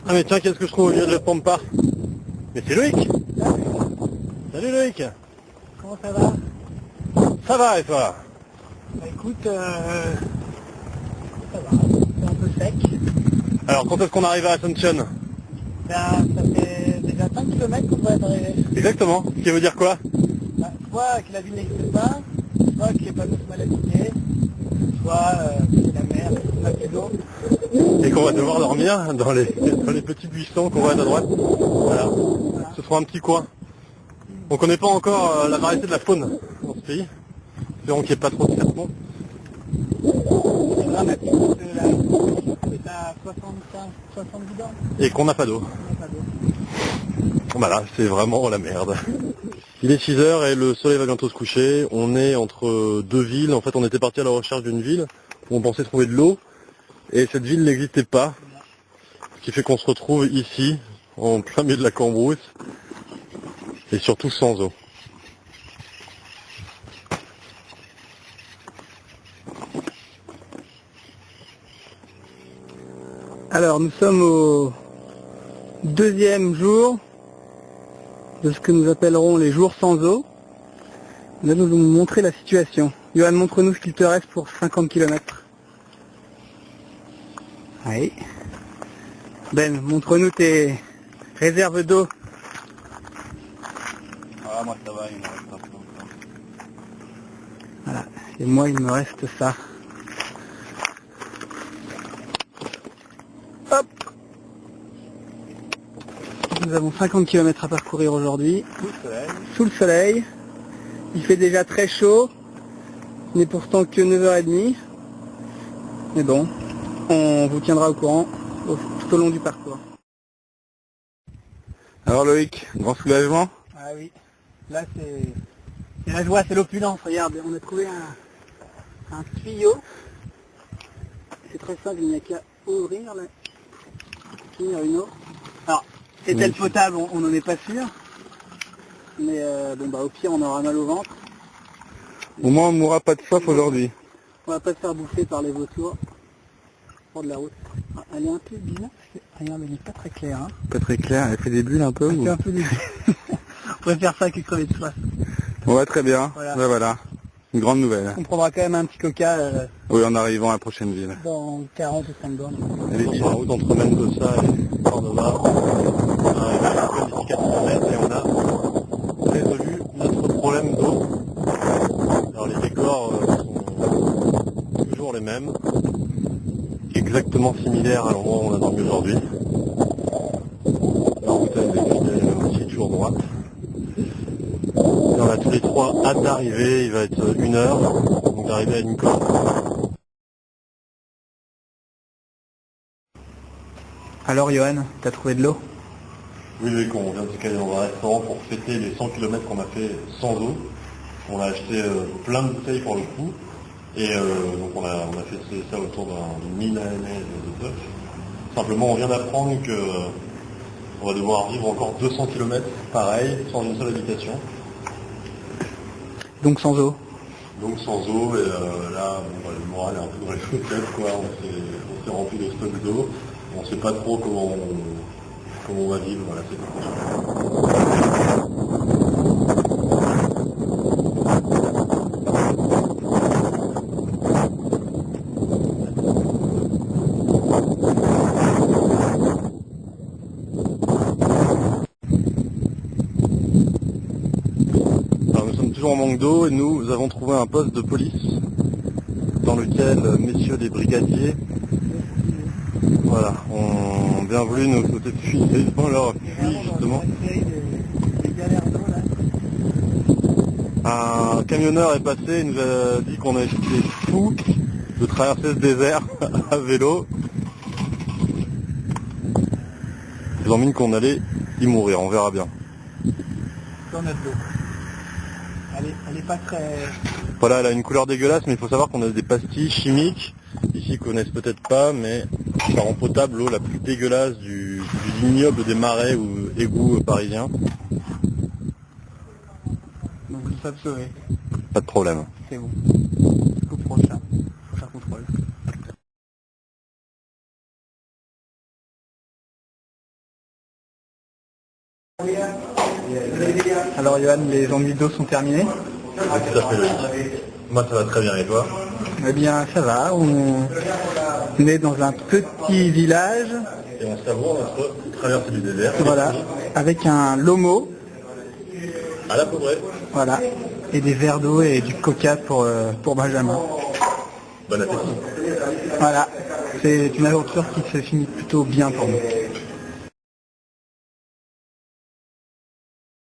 Ah mais tiens, qu'est-ce que je trouve au milieu de la pampa? Mais c'est Loïc. Salut Loïc. Comment ça va? Ça va et toi? Bah écoute, ça va, c'est un peu sec. Alors quand est-ce qu'on arrive à Ascension? Ça fait déjà 5 km qu'on devrait être arrivé. Exactement, ce qui veut dire quoi? Bah, soit que la ville n'existe pas, soit qu'il n'y a pas de mal habité, soit que c'est la mer, pas plus d'eau. Et qu'on va devoir dormir dans les petits buissons qu'on voit à droite. Voilà. Ce sera un petit coin. On connaît pas encore la variété de la faune dans ce pays. Espérons qu'il n'y ait pas trop de serpents. C'est dramatique parce que là, c'est à 75, 70 ans. Et qu'on n'a pas d'eau. On n'a pas d'eau. Voilà, c'est vraiment la merde. Il est 6 heures et le soleil va bientôt se coucher. On est entre deux villes. En fait, on était parti à la recherche d'une ville où on pensait trouver de l'eau. Et cette ville n'existait pas. Ce qui fait qu'on se retrouve ici, en plein milieu de la cambrousse. Et surtout sans eau. Alors nous sommes au deuxième jour de ce que nous appellerons les jours sans eau. Nous allons nous montrer la situation. Johan, montre-nous ce qu'il te reste pour 50 km. Oui. Ben, montre-nous tes réserves d'eau. Ah, moi ça va, il me reste pas trop. Voilà. Et moi, il me reste ça. Hop. Nous avons 50 km à parcourir aujourd'hui. Sous le soleil. Il fait déjà très chaud. Il n'est pourtant que 9h30. Mais bon, on vous tiendra au courant tout au long du parcours. Alors Loïc, grand soulagement? Ah oui, là c'est la joie, c'est l'opulence. Regarde, on a trouvé un tuyau. C'est très simple, il n'y a qu'à ouvrir là. Finir une eau. Alors, est-elle potable? On n'en est pas sûr. Mais bon bah au pire on aura mal au ventre. Au moins on ne mourra pas de soif aujourd'hui. On va pas se faire bouffer par les vautours. Bord de la route. Ah, elle est un peu bizarre. Regarde, elle n'est pas très claire. Hein. Pas très clair, elle fait des bulles un peu Elle ou... fait un peu des... On préfère ça que crever de soif. Ouais, très bien. Voilà. Ouais, voilà. Une grande nouvelle. On prendra quand même un petit coca Oui, en arrivant à la prochaine ville. dans 40 ou 50 bornes. Allez, sur la route entre Mendoza et Córdoba. On arrive à d'ici 4 km et on a résolu notre problème d'eau. Alors les décors sont toujours les mêmes. Exactement similaires à l'endroit où on a dormi aujourd'hui. La route elle est aussi toujours droite. Et on a tous les trois hâte d'arriver, il va être 1 heure, donc d'arriver à Nicolas. Alors Johan, t'as trouvé de l'eau? Oui, oui, on vient de se caler dans un restaurant pour fêter les 100 km qu'on a fait sans eau. On a acheté plein de bouteilles pour le coup. Et donc on a fait ça autour d'une milanaise de bœuf. Simplement, on vient d'apprendre que on va devoir vivre encore 200 km pareil, sans une seule habitation. Donc sans eau. Donc sans eau, et là, bon, le moral est un peu dans les chaussettes, quoi. On s'est rempli de stocks d'eau. On ne sait pas trop comment on va vivre, voilà, c'est tout. Alors, nous sommes toujours en manque d'eau et nous avons trouvé un poste de police dans lequel messieurs des brigadiers ont bien voulu nous sauter dessus dans leur fuite justement. Un camionneur est passé et nous a dit qu'on était fous de traverser ce désert à vélo. Ils ont mis qu'on allait y mourir, on verra bien. On a de l'eau. Elle est pas très... Voilà, elle a une couleur dégueulasse, mais il faut savoir qu'on a des pastilles chimiques, ici ils connaissent peut-être pas, mais ça rend potable l'eau la plus dégueulasse du vignoble des marais ou égouts parisiens. Donc ils peuvent sauver. Pas de problème. C'est bon. Au prochain. Prochain contrôle. Alors Johan, les ennuis d'eau sont terminés? C'est tout à fait logique. Moi ça va très bien et toi? Eh bien ça va, on est dans un petit village. Et on savoure notre traversée du désert. Voilà, avec un lomo. À la Pauvrée. Voilà, et des verres d'eau et du coca pour Benjamin. Bon appétit. Voilà, c'est une aventure qui se finit plutôt bien pour nous.